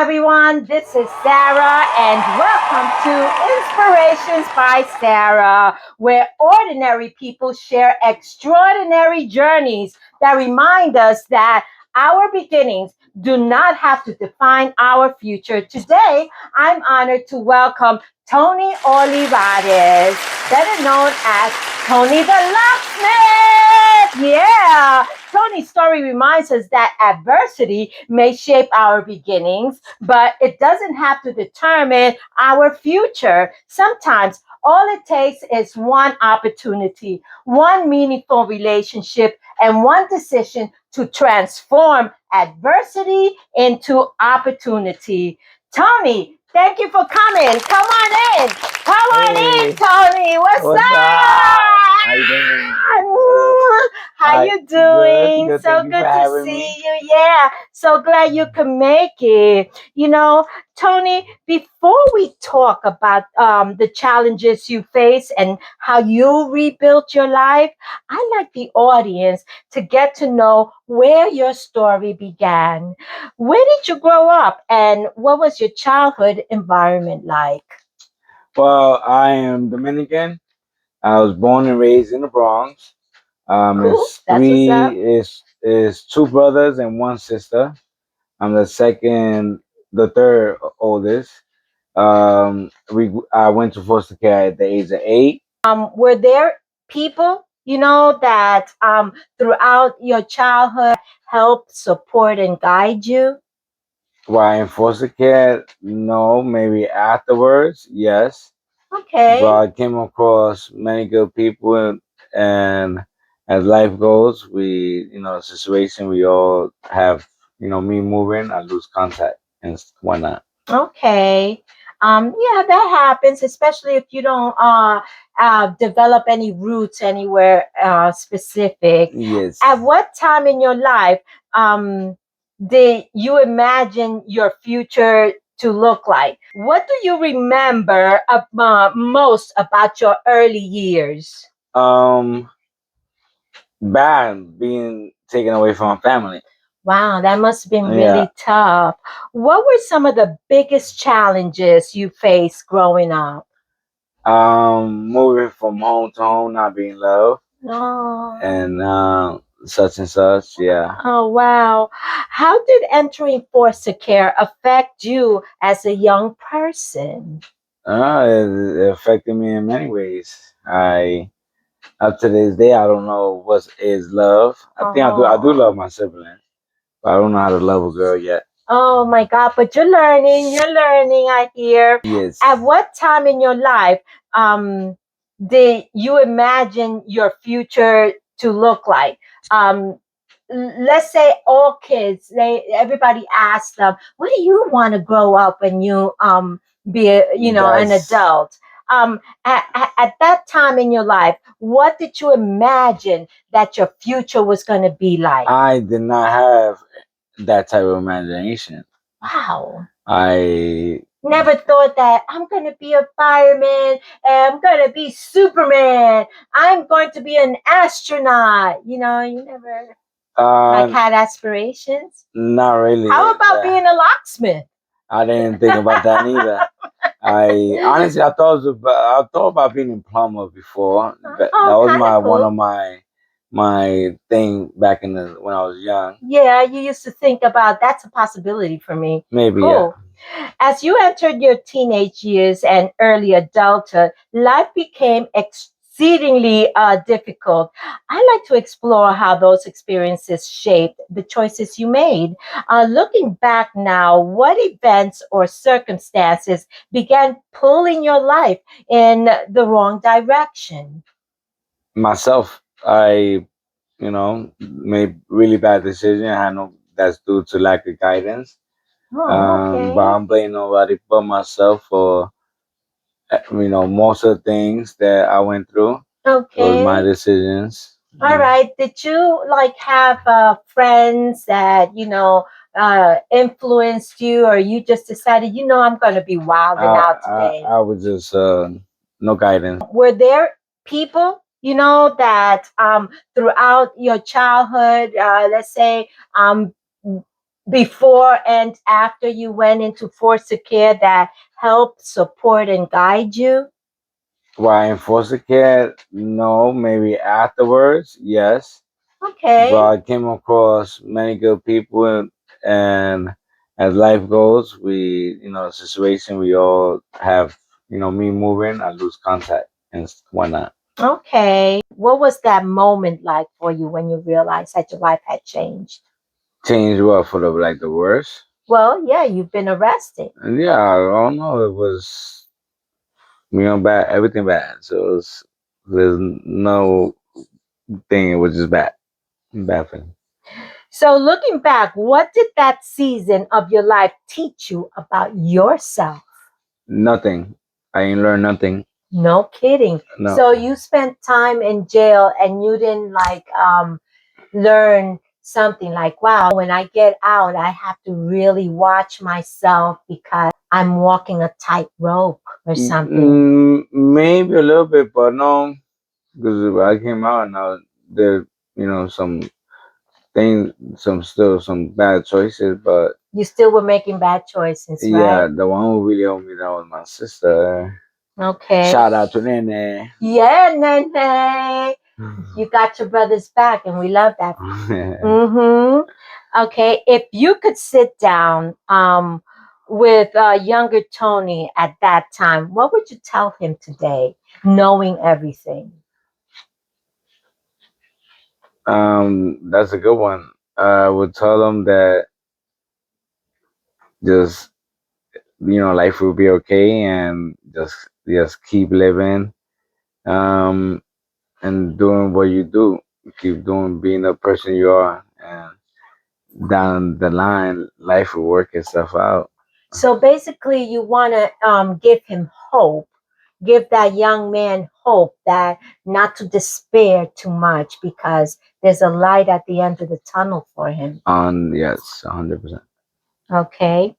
everyone. This is Sarah, and welcome to Inspirations by Sarah, where ordinary people share extraordinary journeys that remind us that our beginnings do not have to define our future. Today, I'm honored to welcome Tony Olivares, better known as Tony the Locksmith. Yeah. Tony's story reminds us that adversity may shape our beginnings, but it doesn't have to determine our future. Sometimes all it takes is one opportunity, one meaningful relationship, and one decision to transform adversity into opportunity. Tony, thank you for coming. Come on in. Come on in, Hey, Tony. What's what's up? up? How you doing? How you Good, doing? good. So Thank you for good to having see me. you. Yeah, so glad you could make it. Tony, before we talk about the challenges you face and how you rebuilt your life, I'd like the audience to get to know where your story began. Where did you grow up and what was your childhood environment like? Well, I am Dominican. I was born and raised in the Bronx. Cool. It's That's what's up. is two brothers and one sister. I'm the third oldest. I went to foster care at the age of 8. Were there people, that throughout your childhood helped support and guide you? While in foster care, no, maybe afterwards, yes. But Okay. I came across many good people, and as life goes, situation we all have, me moving, I lose contact and whatnot. Okay. Yeah, that happens, especially if you don't develop any roots anywhere specific. Yes. At what time in your life um, did you imagine your future to look like? What do you remember most about your early years? Um, Bad being taken away from my family. Wow, that must have been Yeah. really tough. What were some of the biggest challenges you faced growing up? Moving from home to home, not being loved, Oh, and such and such. Yeah. oh, wow. How did entering foster care affect you as a young person? It affected me in many ways. Up to this day, I don't know what is love. I think I do love Oh, my sibling, but I don't know how to love a girl yet. oh my God, but you're learning, I hear. Yes. At what time in your life um, did you imagine your future to look like? Um, let's say all kids, everybody asks them, what do you want to grow up when you be an That's adult? At that time in your life, what did you imagine that your future was going to be like? I did not have that type of imagination. Wow. I Never thought that I'm going to be a fireman and I'm going to be Superman. I'm going to be an astronaut. You never uh had aspirations. not really. How about being a locksmith? I didn't think about that neither. I honestly I thought about being a plumber before. That Oh, was kind of my one of cool. my thing back in the when I was young. Yeah, you used to think about that's a possibility for me. Maybe, yeah. Cool. As you entered your teenage years and early adulthood, life became exceedingly difficult. I like to explore how those experiences shaped the choices you made. Looking back now, what events or circumstances began pulling your life in the wrong direction? Myself, I made really bad decision. I know that's due to lack of guidance. Oh, But okay. I'm blaming nobody but myself for most of the things that I went through. It was my Okay. decisions. All right. Did you like have friends that influenced you, or you just decided, I'm going to be wilding I out I, today? I was just no guidance. Were there people, that throughout your childhood, let's say, um, before and after you went into foster care that helped support and guide you? While in foster care, no. Maybe afterwards, yes. But Okay. I came across many good people, and as life goes, situation we all have. Me moving, I lose contact and whatnot. Okay. What was that moment like for you when you realized that your life had changed? Change what for the like the worst? Well, yeah, you've been arrested. And yeah, I don't know. It was bad, everything bad. So there's no thing. It was just bad thing. So, looking back, what did that season of your life teach you about yourself? Nothing. I ain't learned nothing. No kidding. No. So, you spent time in jail and you didn't learn something like, wow, when I get out, I have to really watch myself because I'm walking a tightrope or something. Maybe a little bit, but no, because I came out and there, some things, some bad choices, but You still were making bad choices, yeah, right? the one who really helped me that was my sister. Okay. Shout out to Nene. Yeah, Nene. You got your brother's back, and we love that. Mm-hmm. Okay, if you could sit down with younger Tony at that time, what would you tell him today, knowing everything? That's a good one. I would tell them that just life will be okay, and just keep living, um, and doing what you do. Keep doing being the person you are, and down the line, life will work itself out. So basically, you want to give him hope, give that young man hope that not to despair too much because there's a light at the end of the tunnel for him. On yes, 100%. Okay.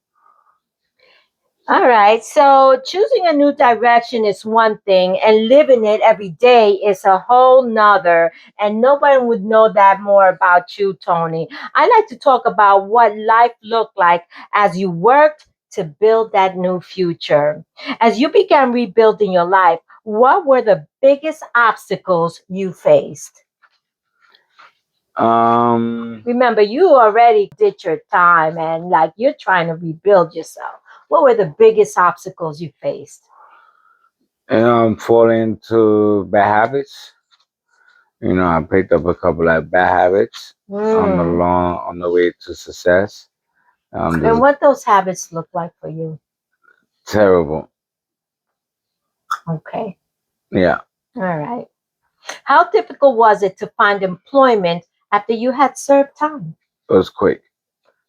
All right. So choosing a new direction is one thing, and living it every day is a whole nother. And nobody would know that more about you, Tony. I like to talk about what life looked like as you worked to build that new future. As you began rebuilding your life, what were the biggest obstacles you faced? Um, Remember, you already did your time and like you're trying to rebuild yourself. What were the biggest obstacles you faced? and I'm falling into bad habits. I picked up a couple of bad habits Mm. on the way to success. And Just what those habits look like for you? terrible. Okay. Yeah, All right. How difficult was it to find employment after you had served time? it was quick.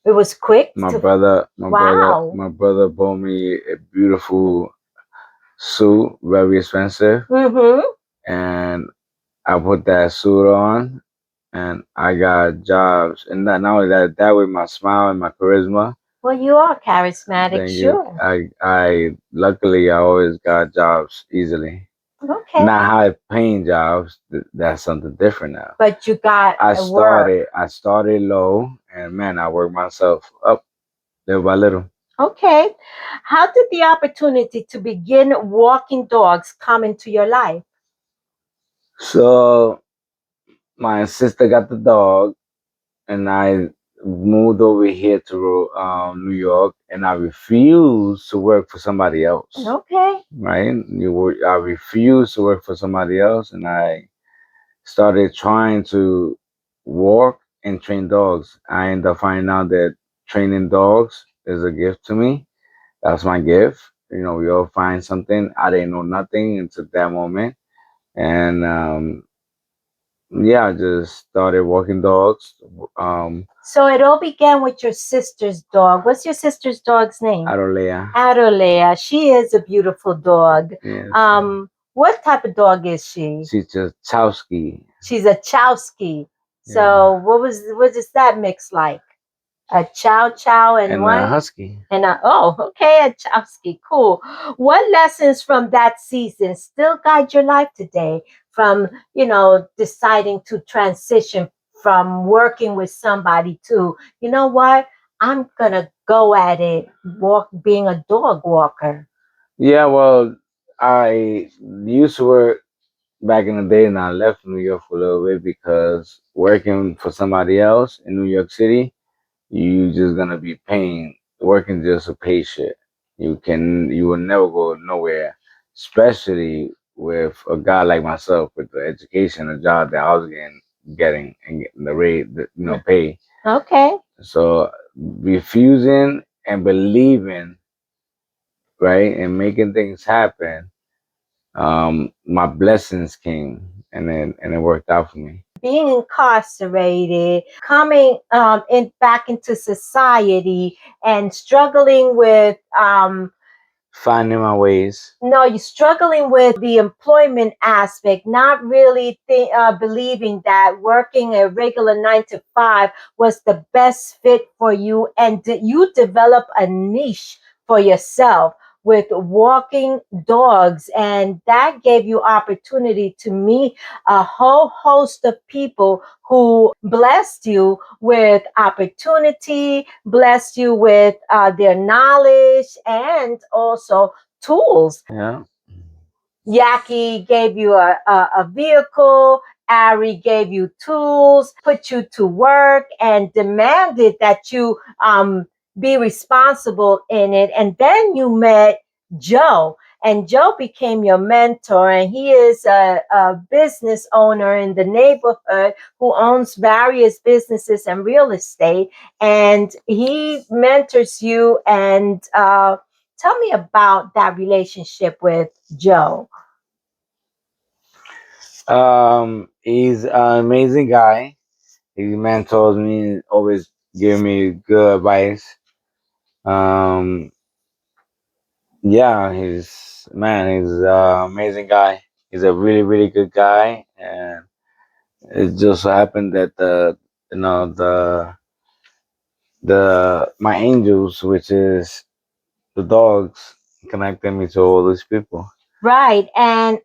It was quick My to. brother, Wow. my brother bought me a beautiful suit, very expensive, Mm-hmm. and I put that suit on, and I got jobs. And not only that with my smile and my charisma. Well, you are charismatic, Thank you. sure. I luckily I always got jobs easily. Okay. Not high paying jobs. That's something different now. But you got a work. I started low, and man, I worked myself up little by little. Okay. How did the opportunity to begin walking dogs come into your life? So my sister got the dog, and I moved over here to New York, and I refused to work for somebody else. Okay. Right? I refused to work for somebody else, and I started trying to walk and train dogs. I ended up finding out that training dogs is a gift to me. That's my gift. We all find something. I didn't know nothing until that moment, and yeah, I just started walking dogs. So it all began with your sister's dog. What's your sister's dog's name? Arolea. Adolea. She is a beautiful dog. Yes. What type of dog is she? She's a Chowski. She's a Chowski. So Yeah. what does that mix like? A Chow Chow and And what? a Husky. And okay, a Chowski. Cool. What lessons from that season still guide your life today? From deciding to transition from working with somebody to, you know what? I'm gonna go at it, being a dog walker. Yeah, well, I used to work back in the day, and I left New York for a little bit because working for somebody else in New York City, you just gonna be paying working just to pay shit. You will never go nowhere, especially with a guy like myself with the education, the job that I was getting and getting the rate, pay. Okay. So refusing and believing, right, and making things happen, my blessings came, and it worked out for me. Being incarcerated, coming in back into society, and struggling with Finding my ways. no, you're struggling with the employment aspect, not really believing that working a regular 9 to 5 was the best fit for you, and you develop a niche for yourself with walking dogs, and that gave you opportunity to meet a whole host of people who blessed you with opportunity, blessed you with their knowledge, and also tools. Yeah. Yaki gave you a vehicle. Ari gave you tools, put you to work, and demanded that you be responsible in it. And then you met Joe, and Joe became your mentor. And he is a business owner in the neighborhood who owns various businesses and real estate. And he mentors you. And tell me about that relationship with Joe. He's an amazing guy. He mentors me, always give me good advice. Um, yeah, he's an amazing guy. He's a really, really good guy, and it just so happened that you know, the my angels, which is the dogs, connected me to all these people. Right. And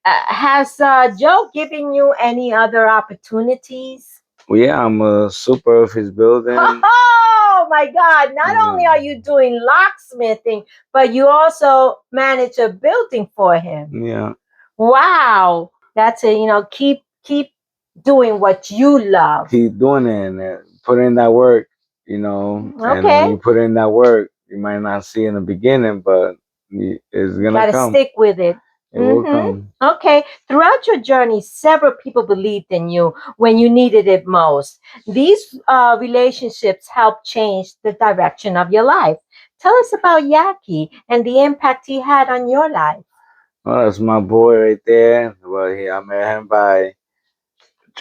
has Joe given you any other opportunities? Well, yeah, I'm a super of his building. Oh my God. Not only are you doing locksmithing, but you also manage a building for him. Yeah, Wow. That's it. Keep doing what you love. keep doing it and put in that work, and when Okay. you put in that work, you might not see in the beginning, but it's gonna Gotta come. stick with it. It will come. Okay. Throughout your journey, several people believed in you when you needed it most. These relationships helped change the direction of your life. Tell us about Yaki and the impact he had on your life. Well, that's my boy right there. Well, I met him by,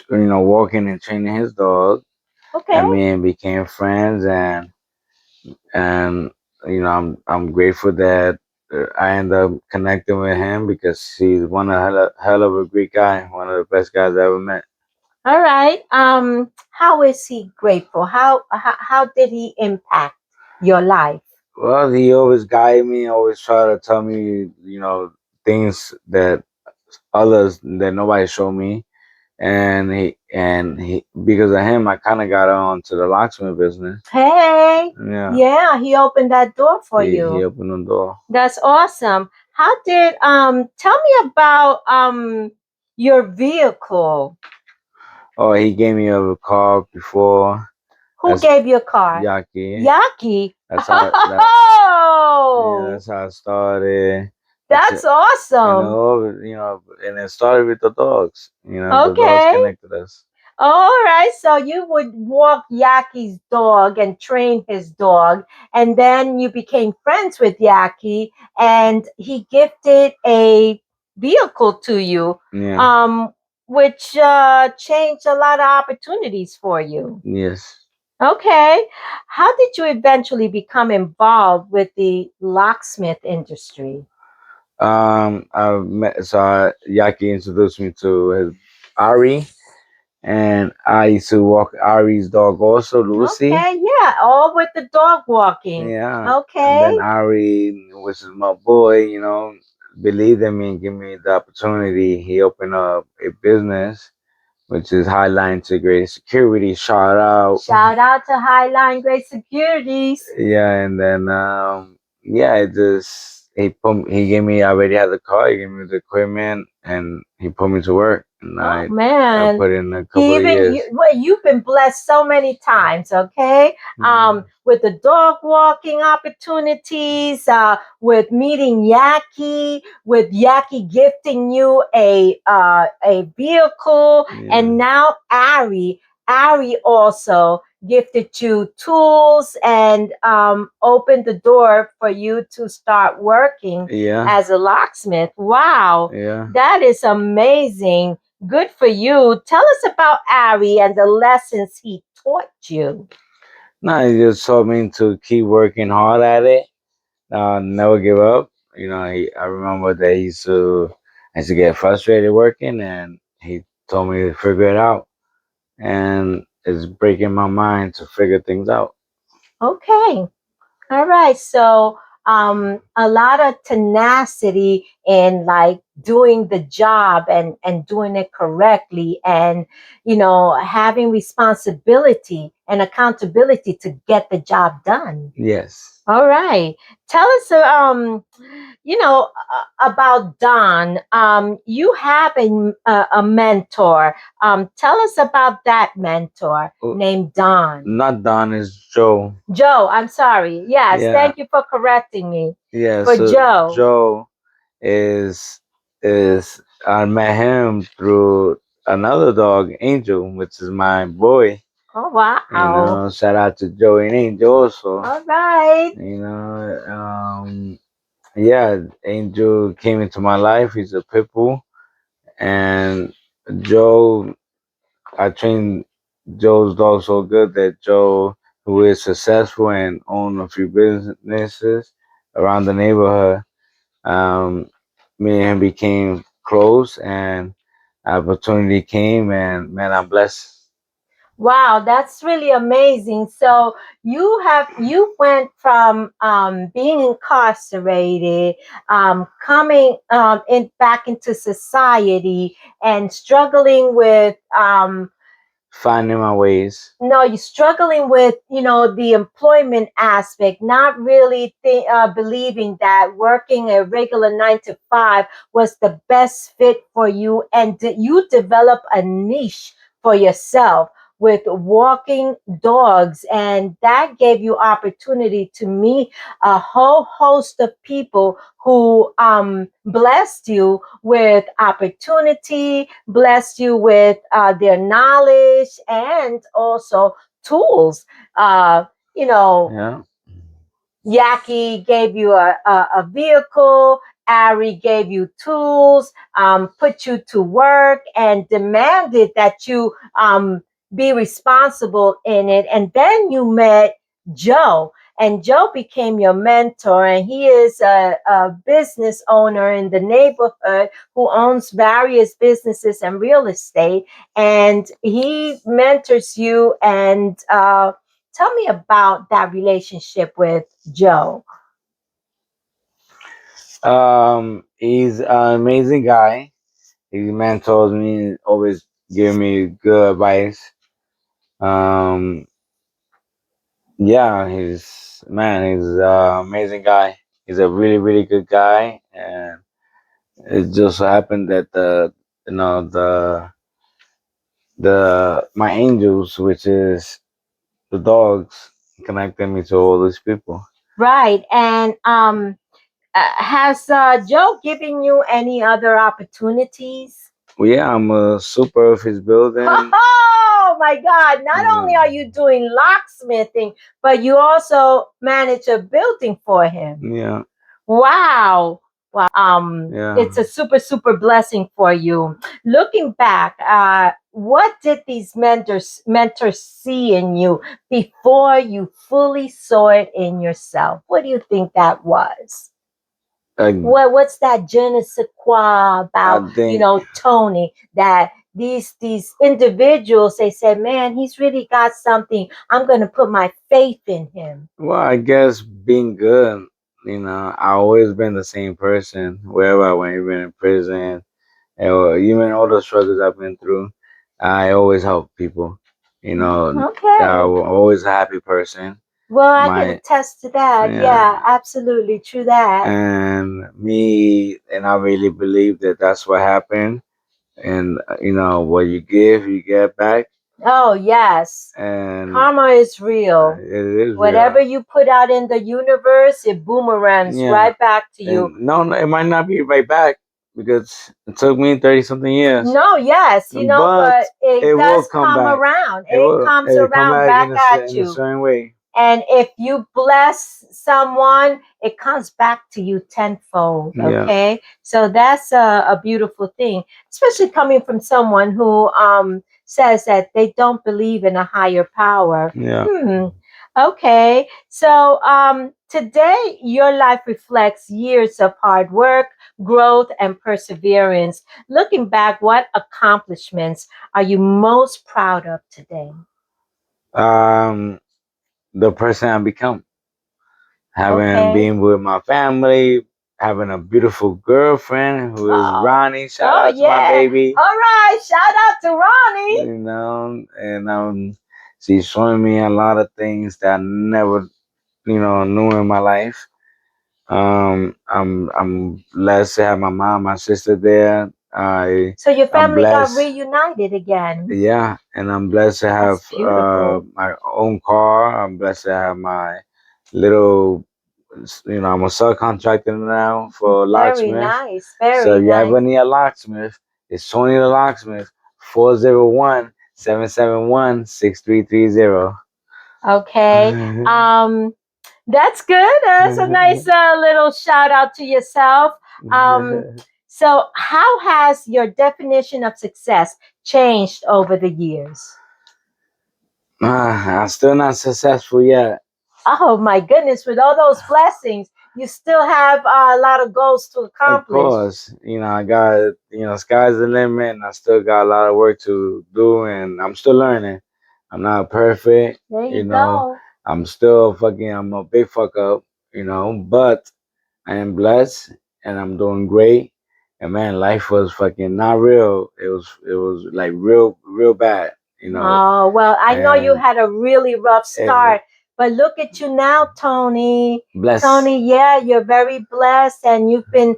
walking and training his dog, Okay. and me and became friends, and I'm grateful that I ended up connecting with him because he's one hell of a great guy, one of the best guys I ever met. All right. How is he grateful? How did he impact your life? Well, he always guided me, always try to tell me, things that others that nobody showed me, and he because of him, I kind of got on to the locksmith business. Hey, Yeah, yeah, he opened that door for he you. opened the door. That's awesome. How did tell me about your vehicle? Oh, he gave me a car before. Who That's gave you a car? Yaki. Yaki. That's how that. Yeah, Oh, that's how it started. That's that's it. And awesome. all, and it started with the dogs. The dogs Okay. connected us. All right. So you would walk Yaki's dog and train his dog, and then you became friends with Yaki, and he gifted a vehicle to you, Yeah. um, which changed a lot of opportunities for you. Yes. Okay. How did you eventually become involved with the locksmith industry? Yaki introduced me to his Ari, and I used to walk Ari's dog also, Lucy. Okay, yeah, all with the dog walking. Yeah, and then Okay. Ari, which is my boy, believed in me and gave me the opportunity. He opened up a business which is Highline Integrated Security. Shout out. Shout out to Highline Great Securities. Yeah, and then yeah, it just he gave me, I already had the car, he gave me the equipment, and he put me to work, and Oh I man. put in a He couple of even years. you well, you've been blessed so many times, okay? Mm. With the dog walking opportunities, with meeting Yaki, with Yaki gifting you a vehicle, Yeah, and now Ari also gifted you tools and opened the door for you to start working yeah, as a locksmith. Wow, yeah. that is amazing. Good for you. Tell us about Ari and the lessons he taught you. No, he just told me to keep working hard at it, never give up. I remember that I used to get frustrated working, and he told me to figure it out, and it's breaking my mind to figure things out. Okay. All right. So, a lot of tenacity in like doing the job and doing it correctly, and having responsibility and accountability to get the job done. Yes. All right. Tell us, about Don. You have a mentor. Tell us about that mentor named Don. Not Don, is Joe. Joe, I'm sorry. Yes, Yeah, thank you for correcting me. yeah. For So Joe. Joe is is I met him through another dog, Angel, which is my boy. Oh, wow. Shout out to Joey and Angel also. All right. Yeah, Angel came into my life. He's a pit bull, and Joe, I trained Joe's dog so good that Joe, who is successful and own a few businesses around the neighborhood, um, me and him became close, and opportunity came, and man, I'm blessed. Wow, that's really amazing. So you went from being incarcerated, coming in back into society, and struggling with Finding my ways. no, you're struggling with the employment aspect, not really believing that working a regular 9 to 5 was the best fit for you, and you develop a niche for yourself with walking dogs, and that gave you opportunity to meet a whole host of people who blessed you with opportunity, blessed you with their knowledge and also tools. Uh, you know, Yeah. Yaki gave you a vehicle. Ari gave you tools, put you to work, and demanded that you be responsible in it. And then you met Joe, and Joe became your mentor. And he is a business owner in the neighborhood who owns various businesses and real estate. And he mentors you. And tell me about that relationship with Joe. He's an amazing guy. He mentors me, always give me good advice. Um, yeah, he's an amazing guy. He's a really, really good guy, and it just so happened that you know, my angels, which is the dogs, connected me to all these people. Right. And has Joe given you any other opportunities? Well, yeah, I'm a super of his building. Oh my God. Not only are you doing locksmithing, but you also manage a building for him. Yeah, Wow. Wow. yeah. It's a super blessing for you. Looking back, what did these mentors see in you before you fully saw it in yourself? What do you think that was? I, What's that je ne sais quoi I about, think. Tony, that these individuals, they said, man, he's really got something. I'm gonna put my faith in him. Well, I guess being good. I always been the same person wherever I went, even in prison, and even all the struggles I've been through. I always help people. You know, Okay. I'm always a happy person. Well, I can My attest to that. Yeah, yeah, absolutely. True that. and me, and I really believe that that's what happened. And what you give, you get back, Oh, yes. and Karma is real. it is Whatever real. you put out in the universe, it boomerangs Yeah, right back to you. and no, it might not be right back because it took me 30 something years, No, yes, but but it it will does come come back. around. It It will comes it come around back back at in a you. certain way. And if you bless someone, it comes back to you tenfold. Yeah, Okay. So that's a beautiful thing, especially coming from someone who says that they don't believe in a higher power. yeah. Okay. So today, your life reflects years of hard work, growth, and perseverance. Looking back, what accomplishments are you most proud of today? Um, the person I become, having Okay. been with my family, having a beautiful girlfriend who is Oh, Ronnie. Shout oh out to my yeah. baby. All right. Shout out to Ronnie. And she's showing me a lot of things that I never, knew in my life. I'm blessed to have my mom, my sister there. So your I'm family got blessed, reunited again. yeah, and I'm blessed to have That's beautiful. my own car. I'm blessed to have my little, I'm a subcontractor now for a Very locksmith. nice. So Very if you nice. ever need a locksmith, it's Tony the locksmith, 401-771-6330. Okay. That's good. That's a nice little shout out to yourself. Um, so how has your definition of success changed over the years? I'm still not successful yet. Oh my goodness, with all those blessings, you still have a lot of goals to Of accomplish. course, I got, sky's the limit, and I still got a lot of work to do, and I'm still learning. I'm not perfect, There you you know. go. I'm a big fuck up, but I am blessed and I'm doing great. And man, life was fucking not real. It was like real bad. Oh, well, I know you And had a really rough it start, but look at you now, Tony. blessed. Tony, yeah, you're very blessed and you've been,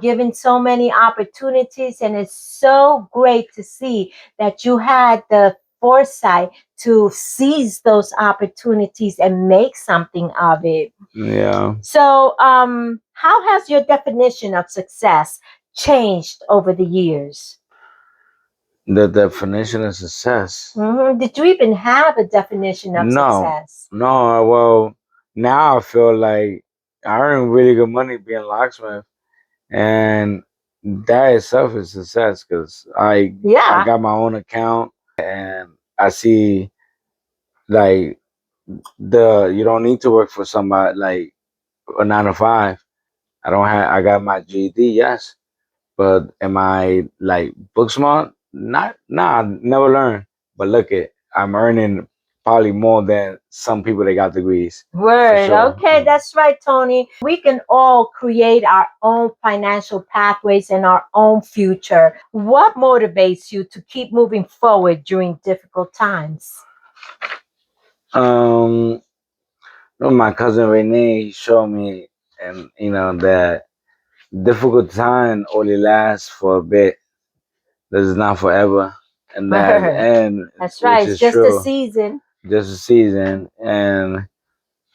given so many opportunities. And it's so great to see that you had the foresight to seize those opportunities and make something of it. Yeah. So, how has your definition of success changed over the years? The definition of success. Did you even have a definition of No, success? no. Well, now I feel like I earn really good money being a locksmith, and that itself is success because I Yeah. got my own account and I see like the you don't need to work for somebody like a 9 to 5. I got my GED, yes, but am I like book smart? Not, nah, I never learned. But look it, I'm earning probably more than some people that got degrees for Word. sure. Okay, that's right, Tony. We can all create our own financial pathways and our own future. What motivates you to keep moving forward during difficult times? Um, my cousin Renee showed me, and that difficult time only lasts for a bit. This is not forever, and that Word. and That's right. which It's is just a true. season. Just a season, and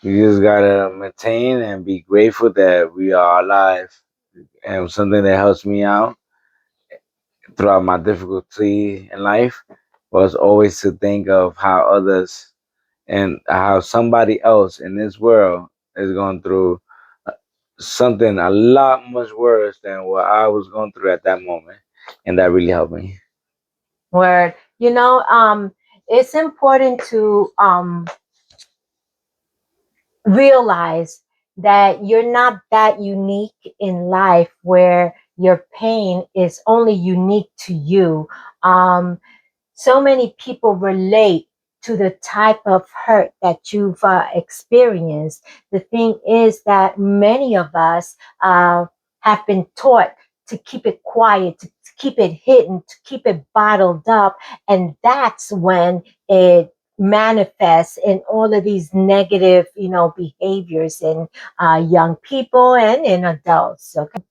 you just gotta maintain and be grateful that we are alive. And something that helps me out throughout my difficulty in life was always to think of how others and how somebody else in this world is going through uh, something a lot much worse than what I was going through at that moment. And that really helped me. Word. It's important to realize that you're not that unique in life where your pain is only unique to you. So many people relate to the type of hurt that you've experienced. The thing is that many of us have been taught to keep it quiet, to keep it hidden, to keep it bottled up. And that's when it manifests in all of these negative, behaviors in young people and in adults. Okay.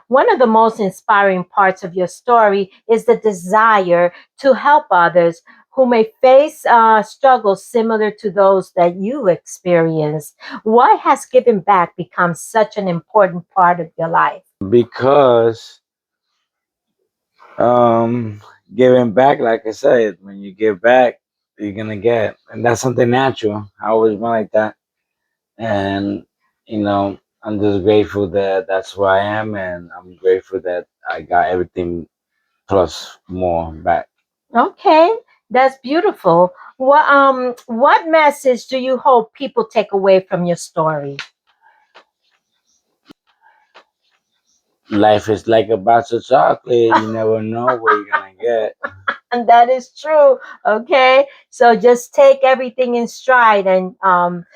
One of the most inspiring parts of your story is the desire to help others who may face struggles similar to those that you experienced. Why has giving back become such an important part of your life? Because um, giving back, like I said, when you give back, you're gonna get, and that's something natural. I always been like that, and I'm just grateful that that's where I am, and I'm grateful that I got everything plus more back. Okay, that's beautiful. What message do you hope people take away from your story? Life is like a box of chocolate. You never know what you're gonna get. And that is true. Okay, so just take everything in stride and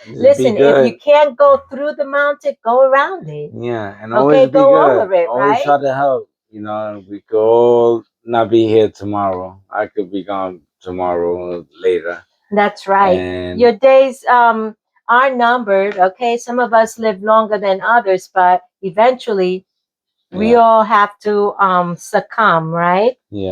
Just be listen. If you good. can't go through the mountain, go around it. Yeah, and always Okay, be go good. over it, Always right? try to help. We could all not be here tomorrow. I could be gone tomorrow or later. That's right. And Your days are numbered. Okay, some of us live longer than others, but eventually we yeah, all have to succumb, right? yeah.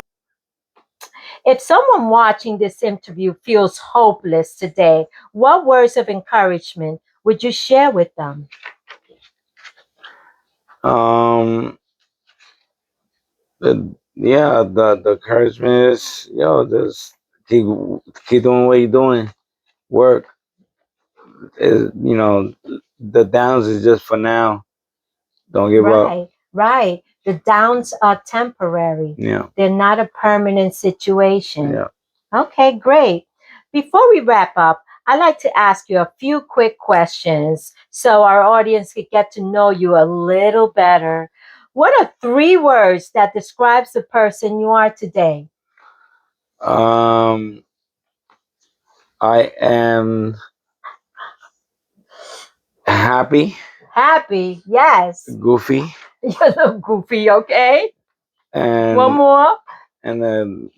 If someone watching this interview feels hopeless today, what words of encouragement would you share with them? Um, the encouragement is, just keep keep doing what you're doing. Work is, the downs is just for now. Don't give up. Right, right. The downs are temporary. Yeah, They're not a permanent situation. yeah. Okay, great. Before we wrap up, I'd like to ask you a few quick questions so our audience can get to know you a little better. What are three words that describes the person you are today? Um, I am happy, Happy, yes. goofy, You're a little goofy, okay? One and more. and a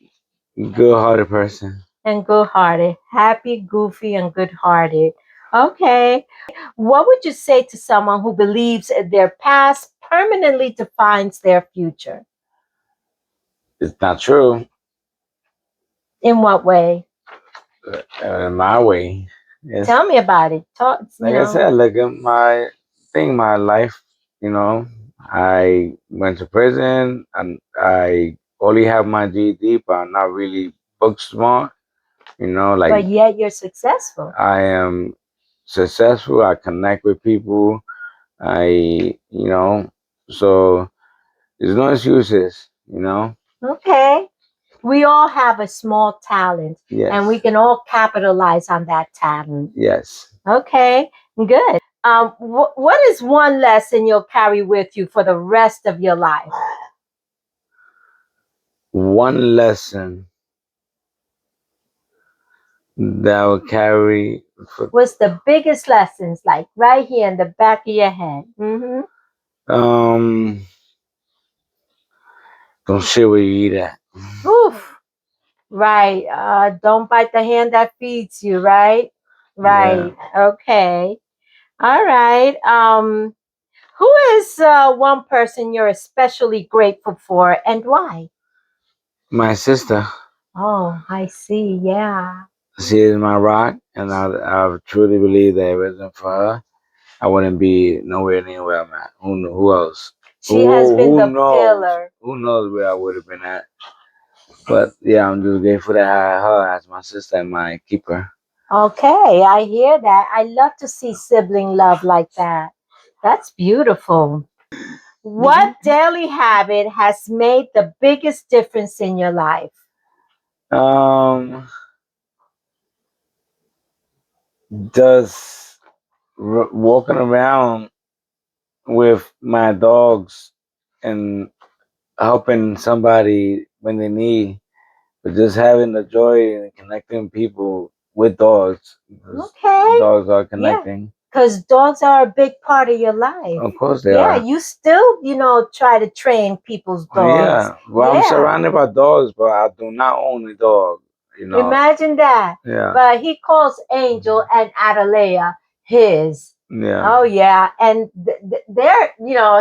good-hearted person. And good hearted. Happy, goofy, and good hearted. Okay. What would you say to someone who believes their past permanently defines their future? It's not true. In what way? In my way, yes. Tell me about it. Talk, Like I said, look at my life. I went to prison, and I only have my GED, but I'm not really book smart. but Like yet you're successful. I am successful. I connect with people. So there's no excuses. Okay. We all have a small talent and we Yes, can all capitalize on that talent. yes. Okay. Good. What is one lesson you'll carry with you for the rest of your life? One lesson that I will carry for What's the biggest lessons, like right here in the back of your head? um don't shit where you eat at. Oof. Right. Don't bite the hand that feeds you, right? Yeah. Right. Okay. All right. Who is one person you're especially grateful for and why? My sister, Oh, I see. Yeah. she is my rock, and I truly believe that if it wasn't for her, I wouldn't be nowhere near where I'm at. Who else? She has been Who the knows? pillar. Who knows where I would have been at? But yeah, I'm just grateful that I had her as my sister and my keeper. Okay, I hear that. I love to see sibling love like that. That's beautiful. What daily habit has made the biggest difference in your life? Um, just walking around with my dogs and helping somebody when they need, but just having the joy and connecting people with dogs. 'Cause Okay. dogs are Yeah. connecting. because dogs are a big part of your life. Of course they Yeah, are. you still, try to train people's dogs. Yeah, well, I'm Yeah, surrounded by dogs, but I do not own a dog. You know. imagine that. Yeah, But he calls Angel and Adalea his. yeah, Oh yeah, and they're,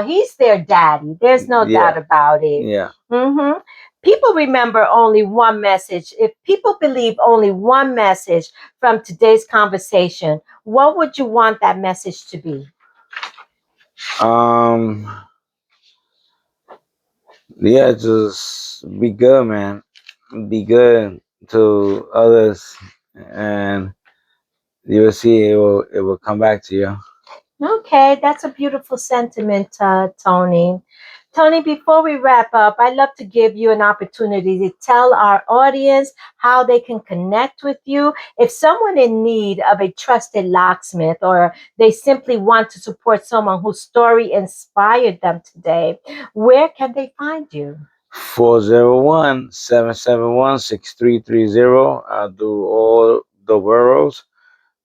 he's their daddy. There's no doubt yeah, about it. yeah. Hmm. People remember only one message. If people believe only one message from today's conversation, what would you want that message to be? Um, yeah, just be good, man. Be good to others, and you will see it will come back to you. Okay, that's a beautiful sentiment, Tony. Tony, before we wrap up, I'd love to give you an opportunity to tell our audience how they can connect with you. If someone in need of a trusted locksmith, or they simply want to support someone whose story inspired them today, where can they find you? 401-771-6330. I'll do all the boroughs.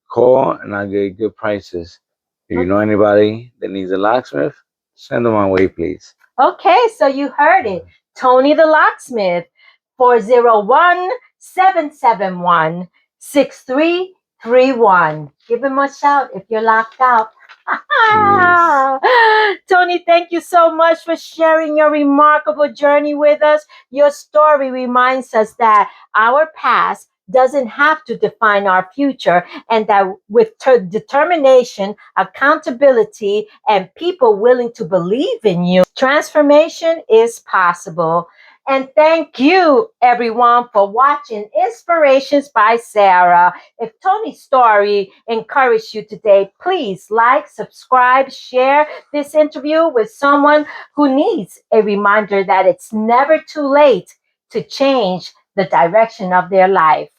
Call and I'll get good prices. If you know anybody that needs a locksmith, send them my way, please. Okay, so you heard it. Tony the Locksmith, 401-771-6331. Give him a shout if you're locked out. Yes. Tony, thank you so much for sharing your remarkable journey with us. Your story reminds us that our past doesn't have to define our future, and that with determination, accountability, and people willing to believe in you, transformation is possible. And thank you, everyone, for watching Inspirations by Sarah. If Tony's story encouraged you today, please like, subscribe, share this interview with someone who needs a reminder that it's never too late to change the direction of their life.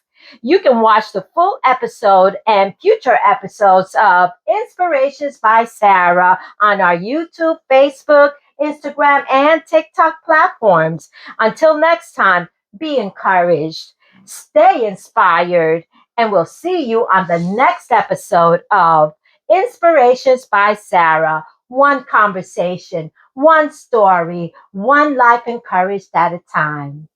You can watch the full episode and future episodes of Inspirations by Sarah on our YouTube, Facebook, Instagram, and TikTok platforms. Until next time, be encouraged, stay inspired, and we'll see you on the next episode of Inspirations by Sarah. One conversation, one story, one life encouraged at a time.